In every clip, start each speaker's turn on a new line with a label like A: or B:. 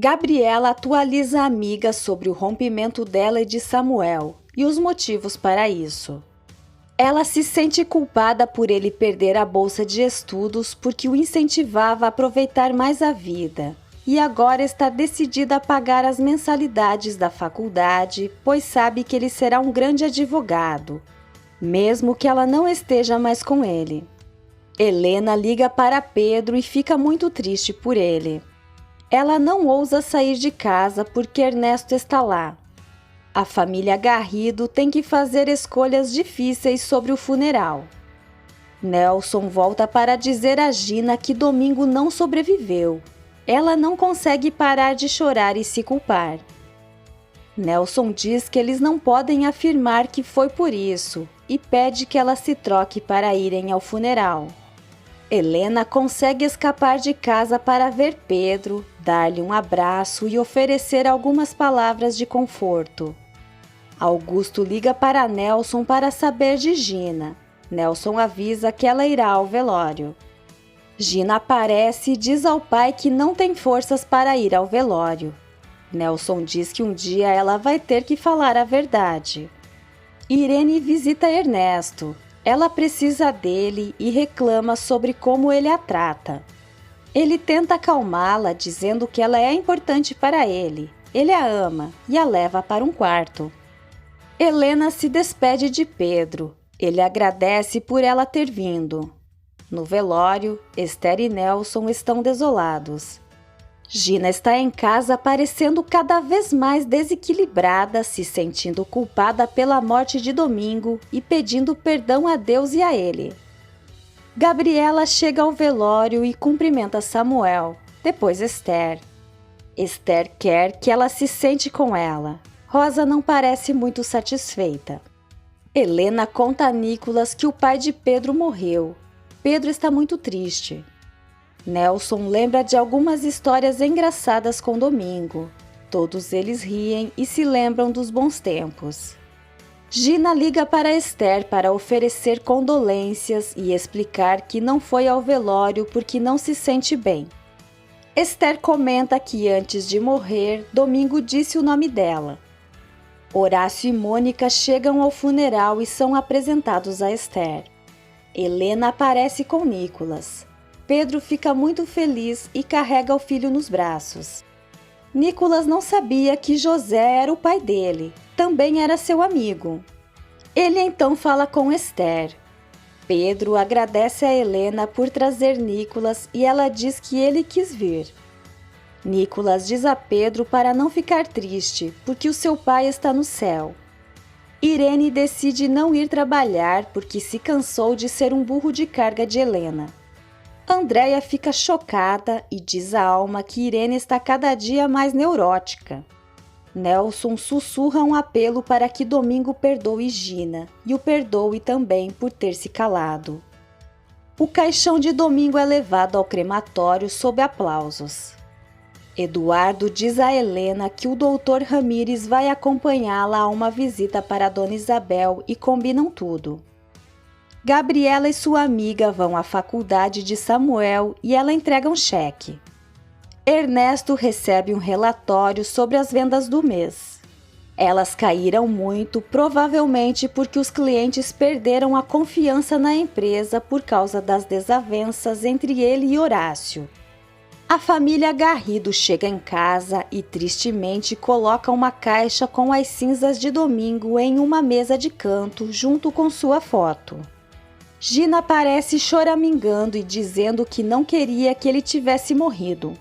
A: Gabriela atualiza a amiga sobre o rompimento dela e de Samuel e os motivos para isso. Ela se sente culpada por ele perder a bolsa de estudos porque o incentivava a aproveitar mais a vida, e agora está decidida a pagar as mensalidades da faculdade, pois sabe que ele será um grande advogado, mesmo que ela não esteja mais com ele. Helena liga para Pedro e fica muito triste por ele. Ela não ousa sair de casa porque Ernesto está lá. A família Garrido tem que fazer escolhas difíceis sobre o funeral. Nelson volta para dizer a Gina que Domingo não sobreviveu. Ela não consegue parar de chorar e se culpar. Nelson diz que eles não podem afirmar que foi por isso e pede que ela se troque para irem ao funeral. Helena consegue escapar de casa para ver Pedro, dar-lhe um abraço e oferecer algumas palavras de conforto. Augusto liga para Nelson para saber de Gina. Nelson avisa que ela irá ao velório. Gina aparece e diz ao pai que não tem forças para ir ao velório. Nelson diz que um dia ela vai ter que falar a verdade. Irene visita Ernesto. Ela precisa dele e reclama sobre como ele a trata. Ele tenta acalmá-la, dizendo que ela é importante para ele. Ele a ama e a leva para um quarto. Helena se despede de Pedro. Ele agradece por ela ter vindo. No velório, Esther e Nelson estão desolados. Gina está em casa parecendo cada vez mais desequilibrada, se sentindo culpada pela morte de Domingo e pedindo perdão a Deus e a ele. Gabriela chega ao velório e cumprimenta Samuel, depois Esther. Esther quer que ela se sente com ela. Rosa não parece muito satisfeita. Helena conta a Nicolas que o pai de Pedro morreu. Pedro está muito triste. Nelson lembra de algumas histórias engraçadas com Domingo. Todos eles riem e se lembram dos bons tempos. Gina liga para Esther para oferecer condolências e explicar que não foi ao velório porque não se sente bem. Esther comenta que antes de morrer, Domingo disse o nome dela. Horácio e Mônica chegam ao funeral e são apresentados a Esther. Helena aparece com Nicolas. Pedro fica muito feliz e carrega o filho nos braços. Nicolas não sabia que José era o pai dele, também era seu amigo. Ele então fala com Esther. Pedro agradece a Helena por trazer Nicolas e ela diz que ele quis vir. Nicolas diz a Pedro para não ficar triste, porque o seu pai está no céu. Irene decide não ir trabalhar porque se cansou de ser um burro de carga de Helena. Andréia fica chocada e diz a Alma que Irene está cada dia mais neurótica. Nelson sussurra um apelo para que Domingo perdoe Gina e o perdoe também por ter se calado. O caixão de Domingo é levado ao crematório sob aplausos. Eduardo diz a Helena que o Dr. Ramírez vai acompanhá-la a uma visita para Dona Isabel e combinam tudo. Gabriela e sua amiga vão à faculdade de Samuel e ela entrega um cheque. Ernesto recebe um relatório sobre as vendas do mês. Elas caíram muito, provavelmente porque os clientes perderam a confiança na empresa por causa das desavenças entre ele e Horácio. A família Garrido chega em casa e tristemente coloca uma caixa com as cinzas de Domingo em uma mesa de canto junto com sua foto. Gina aparece choramingando e dizendo que não queria que ele tivesse morrido.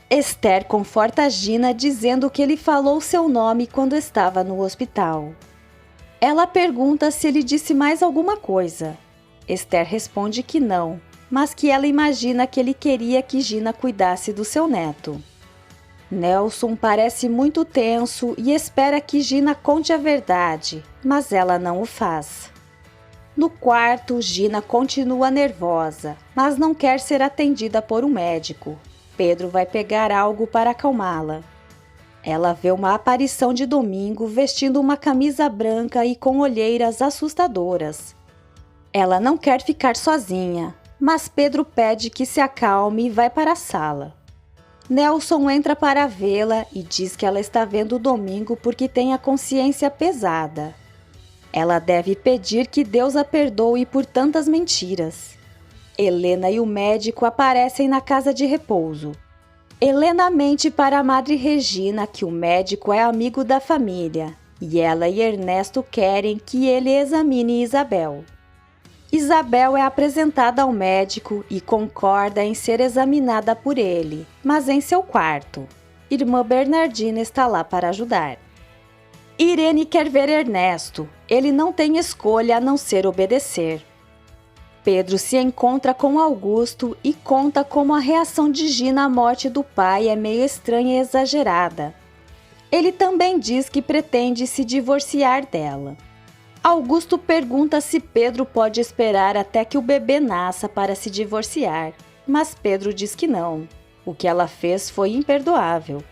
A: Esther conforta Gina dizendo que ele falou seu nome quando estava no hospital. Ela pergunta se ele disse mais alguma coisa. Esther responde que não, mas que ela imagina que ele queria que Gina cuidasse do seu neto. Nelson parece muito tenso e espera que Gina conte a verdade, mas ela não o faz. No quarto, Gina continua nervosa, mas não quer ser atendida por um médico. Pedro vai pegar algo para acalmá-la. Ela vê uma aparição de Domingo vestindo uma camisa branca e com olheiras assustadoras. Ela não quer ficar sozinha, mas Pedro pede que se acalme e vai para a sala. Nelson entra para vê-la e diz que ela está vendo o domingo porque tem a consciência pesada. Ela deve pedir que Deus a perdoe por tantas mentiras. Helena e o médico aparecem na casa de repouso. Helena mente para a Madre Regina que o médico é amigo da família e ela e Ernesto querem que ele examine Isabel. Isabel é apresentada ao médico e concorda em ser examinada por ele, mas em seu quarto. Irmã Bernardina está lá para ajudar. Irene quer ver Ernesto. Ele não tem escolha a não ser obedecer. Pedro se encontra com Augusto e conta como a reação de Gina à morte do pai é meio estranha e exagerada. Ele também diz que pretende se divorciar dela. Augusto pergunta se Pedro pode esperar até que o bebê nasça para se divorciar, mas Pedro diz que não. O que ela fez foi imperdoável.